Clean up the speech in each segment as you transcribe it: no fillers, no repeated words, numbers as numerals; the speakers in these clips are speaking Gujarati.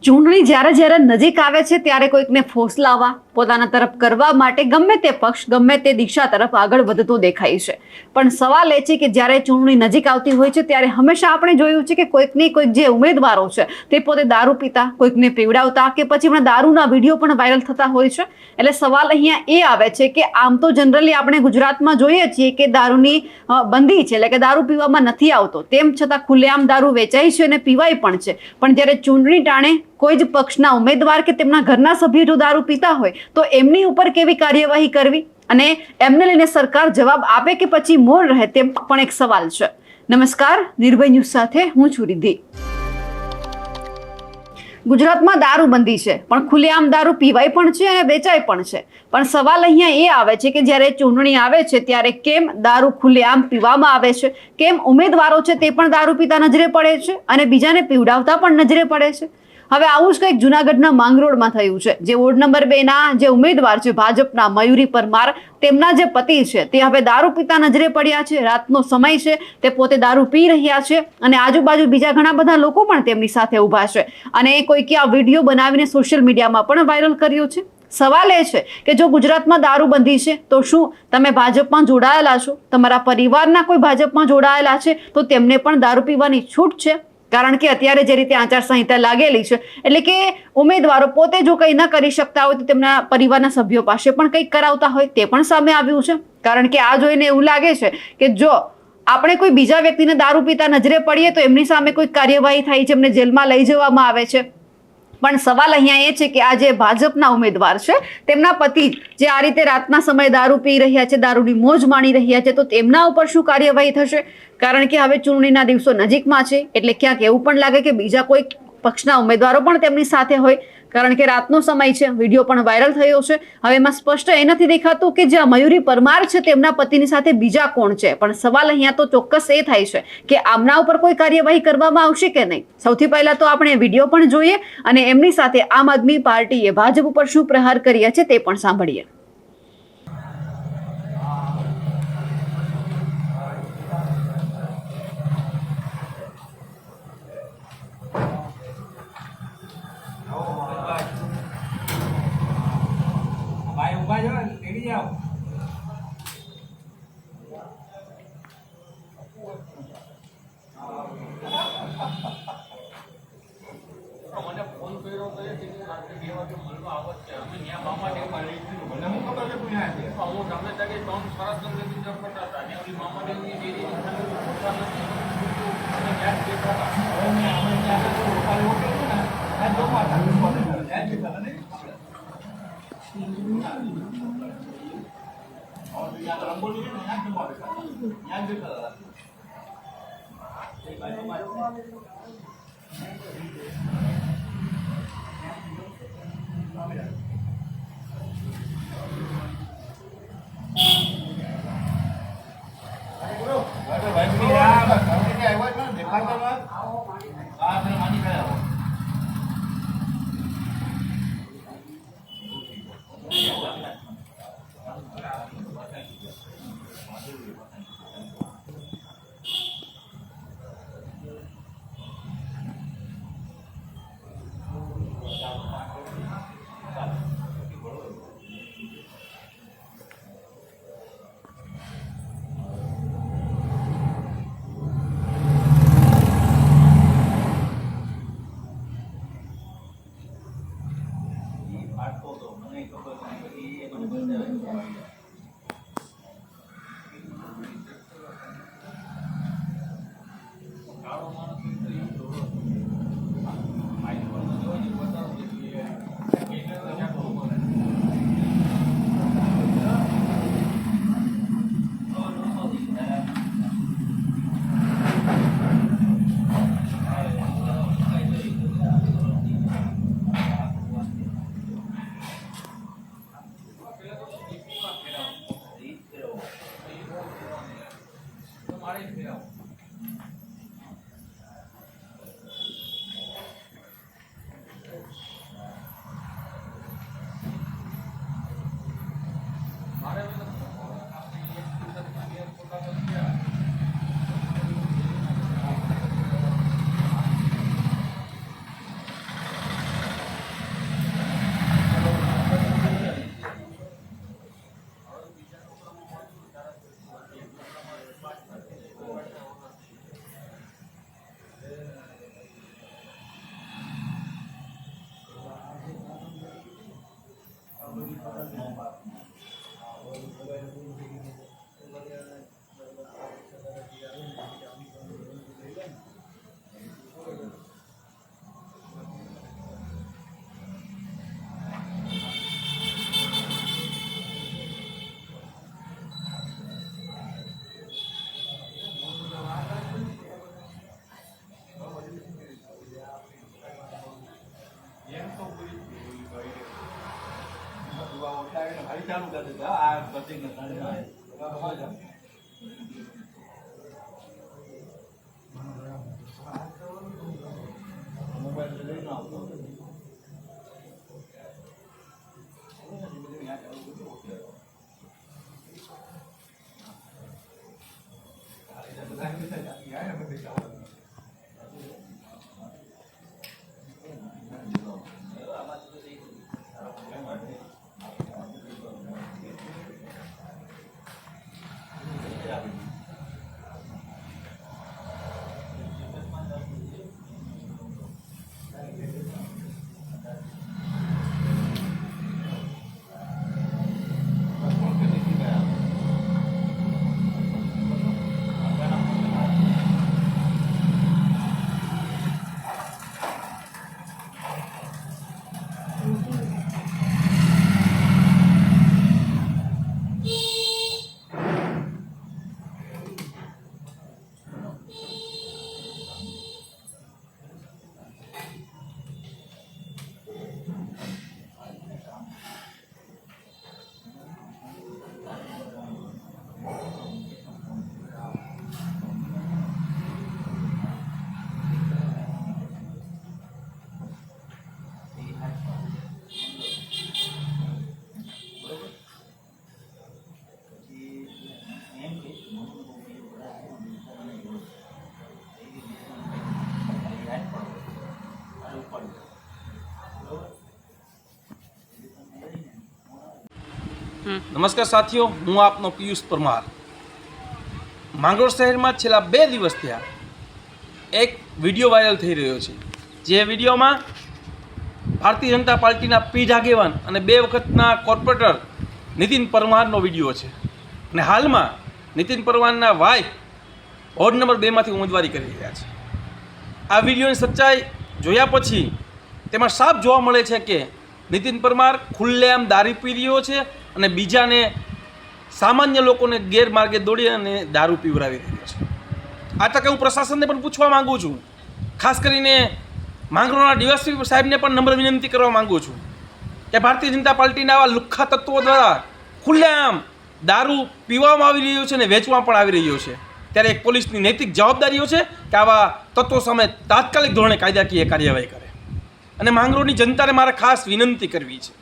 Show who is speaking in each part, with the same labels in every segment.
Speaker 1: ચૂંટણી જ્યારે જ્યારે નજીક આવે છે ત્યારે કોઈકને ફોસલાવા પોતાના તરફ કરવા માટે ગમે તે પક્ષ ગમે તે દિશા તરફ આગળ વધતો દેખાય છે। પણ સવાલ એ છે કે જ્યારે ચૂંટણી નજીક આવતી હોય છે ત્યારે હંમેશા આપણે જોયું છે કે કોઈકની કોઈક જે ઉમેદવારો છે તે પોતે દારૂ પીતા, કોઈકને પીવડાવતા કે પછી હમણાં દારૂના વિડીયો પણ વાયરલ થતા હોય છે। એટલે સવાલ અહીંયા એ આવે છે કે આમ તો જનરલી આપણે ગુજરાતમાં જોઈએ છીએ કે દારૂની બંધી છે, એટલે કે દારૂ પીવામાં નથી આવતો, તેમ છતાં ખુલ્લેઆમ દારૂ વેચાય છે અને પીવાય પણ છે। પણ જ્યારે ચૂંટણી ટાણે કોઈ જ પક્ષના ઉમેદવાર કે તેમના ઘરના સભ્યો જો દારૂ પીતા હોય તો એમની ઉપર કેવી કાર્યવાહી કરવી અને એમને લઈને સરકાર જવાબ આપે કે પછી મૌન રહે, તેમ પણ એક સવાલ છે। નમસ્કાર, નિર્ભય ન્યૂઝ સાથે હું છું રિદ્ધિ। ગુજરાતમાં દારૂબંધી છે પણ ખુલ્લેઆમ દારૂ પીવાય પણ છે અને વેચાય પણ છે। પણ સવાલ અહીંયા એ આવે છે કે જ્યારે ચૂંટણી આવે છે ત્યારે કેમ દારૂ ખુલ્લેઆમ પીવામાં આવે છે, કેમ ઉમેદવારો છે તે પણ દારૂ પીતા નજરે પડે છે અને બીજાને પીવડાવતા પણ નજરે પડે છે। હવે આવું જ કંઈક જુનાગઢના માંગરોળમાં થયું છે। જે વોર્ડ નંબર 2 ના જે ઉમેદવાર છે ભાજપના મયુરી પરમાર, તેમના જે પતિ છે તે હવે દારૂ પીતા નજરે પડ્યા છે। રાતનો સમય છે, તે પોતે દારૂ પી રહ્યા છે અને આજુબાજુ બીજા ઘણા બધા લોકો પણ તેમની સાથે ઊભા છે અને કોઈકે આ વિડીયો બનાવીને સોશિયલ મીડિયામાં પણ વાયરલ કર્યો છે। સવાલ એ છે કે જો ગુજરાતમાં દારૂબંધી છે તો શું તમે ભાજપમાં જોડાયેલા છો, તમારા પરિવારના કોઈ ભાજપમાં જોડાયેલા છે તો તેમને પણ દારૂ પીવાની છૂટ છે? કારણ કે અત્યારે જે રીતે આચારસંહિતા લાગેલી છે એટલે કે ઉમેદવારો પોતે જો કંઈ ન કરી શકતા હોય તો તેમના પરિવારના સભ્યો પાસે પણ કંઈક કરાવતા હોય તે પણ સામે આવ્યું છે। કારણ કે આ જોઈને એવું લાગે છે કે જો આપણે કોઈ બીજા વ્યક્તિને દારૂ પીતા નજરે પડીએ તો એમની સામે કોઈ કાર્યવાહી થાય છે, એમને જેલમાં લઈ જવામાં આવે છે। પણ સવાલ અહીંયા એ છે કે આ જે ભાજપના ઉમેદવાર છે તેમના પતિ જે આ રીતે રાતના સમયે દારૂ પી રહ્યા છે, દારૂની મોજ માણી રહ્યા છે, તો તેમના ઉપર શું કાર્યવાહી થશે? કારણ કે હવે ચૂંટણીના દિવસો નજીકમાં છે એટલે ક્યાંક એવું પણ લાગે કે બીજા કોઈ પક્ષના ઉમેદવારો પણ તેમની સાથે હોય, કારણ કે રાતનો સમય છે, વિડીયો પણ વાયરલ થયો છે। હવે એમાં સ્પષ્ટ એ નથી દેખાતું કે જે મયુરી પરમાર છે તેમના પતિની સાથે બીજા કોણ છે। પણ સવાલ અહીંયા તો ચોક્કસ એ થાય છે કે આમના ઉપર કોઈ કાર્યવાહી કરવામાં આવશે કે નહીં? સૌથી પહેલા તો આપણે વિડીયો પણ જોઈએ અને એમની સાથે આમ આદમી પાર્ટીએ ભાજપ ઉપર શું પ્રહાર કર્યા છે તે પણ સાંભળીએ।
Speaker 2: ભાઈ ઉભા જાઓ, રેડી જાઓ। મને ફોન કર્યો તો એ કીધું રાત્રે 2 વાગે મળવા આવત છે, અમે ત્યાં મામા દેવમાં લઈ ગયું, મને હું ખબર કે પૂછ્યા છે હું સામે તકે 3-3 લગી જપતા હતા ને ઓલી મામા દેવની ડેરી પોતા નથી અને ક્યાંક બેઠા હતા। હવે મેં આપણે ત્યાં ઉપાડી ઓકે ને આ જોવા ત્યાં બેઠા ને और यहाँ तो रंगोली है ना, यहाँ क्यों आ बैठा? यहाँ बैठा था। एक बार એમ તો પૂરી ગાડી ચાલુ કરી દીધા આ બધી મોબાઈલ લઈને આવતો
Speaker 3: નમસ્કાર સાથીઓ, હું આપનો પિયુષ પરમાર. માંગરોળ શહેરમાં છેલ્લા 2 દિવસ થયા એક વિડીયો વાયરલ થઈ રહ્યો છે. જે વિડીયોમાં ભારતીય જનતા પાર્ટીના પીઢ આગેવાન અને 2 વખતના કોર્પોરેટર નીતિન પરમારનો વિડીયો છે. અને હાલમાં નીતિન પરમારના વાઇફ વોર્ડ નંબર 2માંથી ઉમેદવારી કરી રહ્યા છે. આ વિડીયોની સચ્ચાઈ જોયા પછી તેમાં સાફ જોવા મળે છે કે નીતિન પરમાર ખુલ્લેઆમ દારૂ પી રહ્યો છે અને બીજાને સામાન્ય લોકોને ગેરમાર્ગે દોડી અને દારૂ પીવડાવી રહ્યો છે. આ તકે હું પ્રશાસનને પણ પૂછવા માગું છું, ખાસ કરીને માંગરોળના ડીવાયએસપી સાહેબને પણ નમ્ર વિનંતી કરવા માગું છું કે ભારતીય જનતા પાર્ટીના આવા લુખ્ખા તત્વો દ્વારા ખુલ્લેઆમ દારૂ પીવામાં આવી રહ્યો છે અને વેચવામાં પણ આવી રહ્યો છે. ત્યારે એક પોલીસની નૈતિક જવાબદારીઓ છે કે આવા તત્વો સામે તાત્કાલિક ધોરણે કાયદાકીય કાર્યવાહી કરે. અને માંગરોળની જનતાને મારે ખાસ વિનંતી કરવી છે,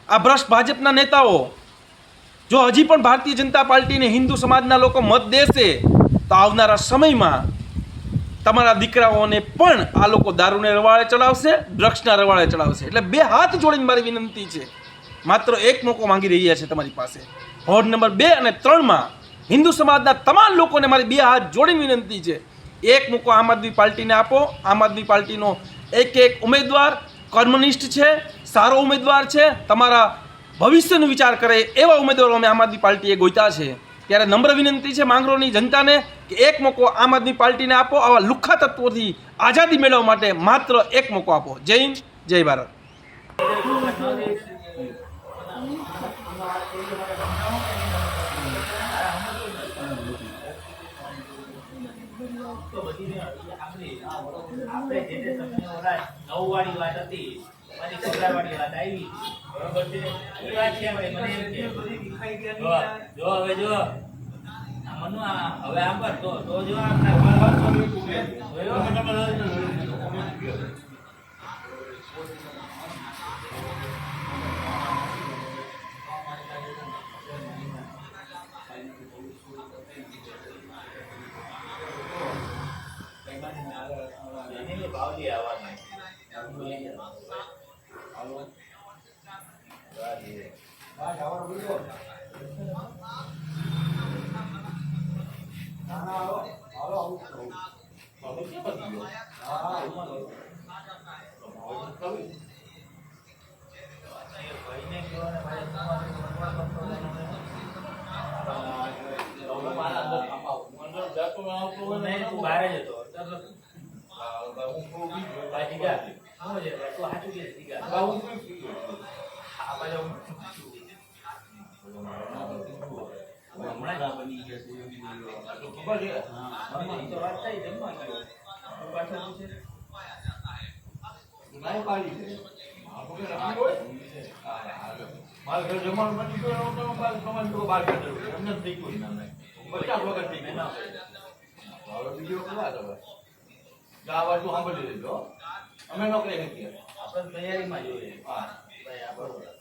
Speaker 3: આ ભ્રષ્ટ ભાજપના નેતાઓ જો હજી પણ ભારતીય જનતા પાર્ટીને હિન્દુ સમાજના લોકો મત દેશે તો આવનારા સમયમાં તમારા દીકરાઓને પણ આ લોકો દારૂને રવાળે ચડાવશે, ડ્રગ્સના રવાળે ચડાવશે. એટલે 2 હાથ જોડીને મારી વિનંતી છે, માત્ર એક મોકો માંગી રહ્યા છે તમારી પાસે. વોર્ડ નંબર 2 અને 3માં હિન્દુ સમાજના તમામ લોકોને મારી 2 હાથ જોડીને વિનંતી છે, એક મોકો આમ આદમી પાર્ટીને આપો. આમ આદમી પાર્ટીનો એક ઉમેદવાર કર્મનિષ્ઠ છે, સારો ઉમેદવાર છે, તમારા ભવિષ્યનો વિચાર કરે એવા ઉમેદવારો અમે આમ આદમી પાર્ટીએ ગોત્યા છે. ત્યારે નમ્ર વિનંતી છે માંગરોળની જનતાને કે એક મોકો આમ આદમી પાર્ટીને આપો. આવા લુખ્ખા તત્વોથી આઝાદી મેળવવા માટે માત્ર એક મોકો આપો. જય હિન્દ, જય ભારત.
Speaker 4: આપણે જે તે સમયે ઓલા 9 વાળી વાત હતી, મારી 14 વાળી વાત આવી, બરોબર છે. એ વાત છે ભાઈ, મને એમ કે જો હવે જો આ મનુ હવે આમ પર તો જો આપણે ભાવલી આવવાની બહાર જ હતો.
Speaker 2: કાંઈ પાડી છે આપણે રમણ હોય મારા ઘર જમવાનું બની ગયું તો તમારે લોકો બહાર કાઢવું એમને થઈ ગયું ના 50 વખત થઈ ગયું હવે બીજી વખત ના હવે આ બાજુ સાંભળી લેજો અમે ન કરી શકીએ
Speaker 4: આપણે તૈયારીમાં જોઈએ
Speaker 2: હા
Speaker 4: ભાઈ આ બરોબર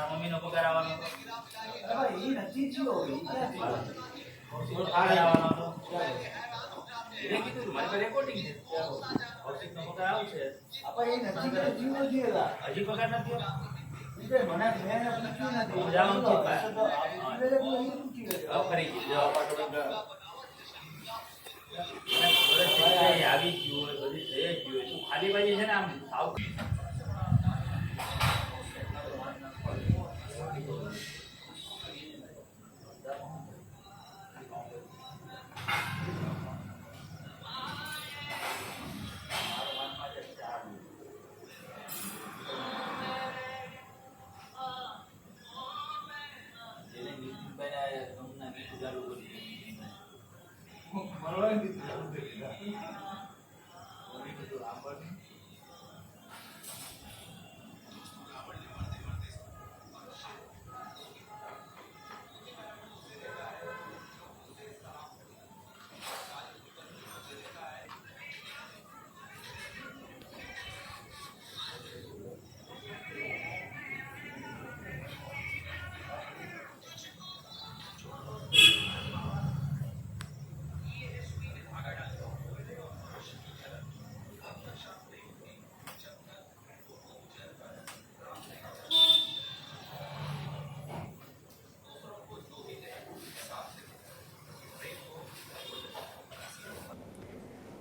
Speaker 4: મમ્મી નો પગાર આવવાનો રેકોર્ડિંગ છે નો પગાર આવશે હજી પગાર નથી આવી ગયું બધી થઈ ગયું તું ખાલી બાજી છે ને આમ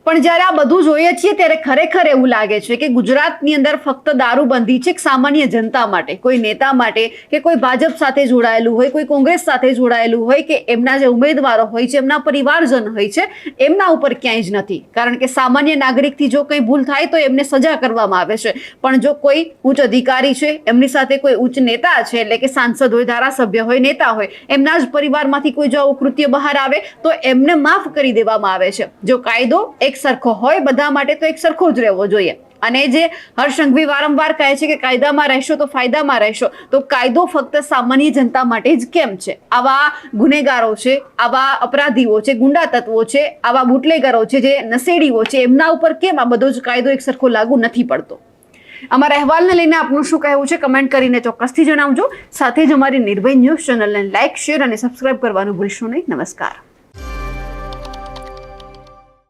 Speaker 1: પણ જ્યારે આ બધું જોઈએ છીએ ત્યારે ખરેખર એવું લાગે છે કે ગુજરાતની અંદર ફક્ત દારૂબંધી છે એક સામાન્ય જનતા માટે, કોઈ નેતા માટે કે કોઈ ભાજપ સાથે જોડાયેલું હોય, કોઈ કોંગ્રેસ સાથે જોડાયેલું હોય કે એમના જે ઉમેદવારો હોય છે, એમના પરિવારજન હોય છે, એમના ઉપર ક્યાંય જ નથી. કારણ કે સામાન્ય નાગરિકથી જો કંઈ ભૂલ થાય તો એમને સજા કરવામાં આવે છે. પણ જો કોઈ ઉચ્ચ અધિકારી છે, એમની સાથે કોઈ ઉચ્ચ નેતા છે, એટલે કે સાંસદ હોય, ધારાસભ્ય હોય, નેતા હોય, એમના જ પરિવારમાંથી કોઈ જો આવું કૃત્ય બહાર આવે તો એમને માફ કરી દેવામાં આવે છે. જો કાયદો એક સરખો હોય બધા માટે તો એક સરખો જ રહેવો જોઈએ. અને જે હર્ષ સંઘવી વારંવાર કહે છે કે કાયદામાં રહેશો તો ફાયદામાં રહેશો, તો કાયદો ફક્ત સામાન્ય જનતા માટે જ કેમ છે? આવા ગુનેગારો છે, આવા અપરાધીઓ છે, ગુંડા તત્વો છે, આવા બુટલેગરો છે, જે નશેડીઓ છે, એમના ઉપર કેમ આ બધો જ કાયદો એક સરખો લાગુ નથી પડતો? અમારા અહેવાલને લઈને આપનું શું કહેવું છે કમેન્ટ કરીને ચોક્કસથી જણાવજો. સાથે જ અમારી નિર્ભય ન્યૂઝ ચેનલને લાઇક, શેર અને સબસ્ક્રાઇબ કરવાનું ભૂલશો નહીં. નમસ્કાર.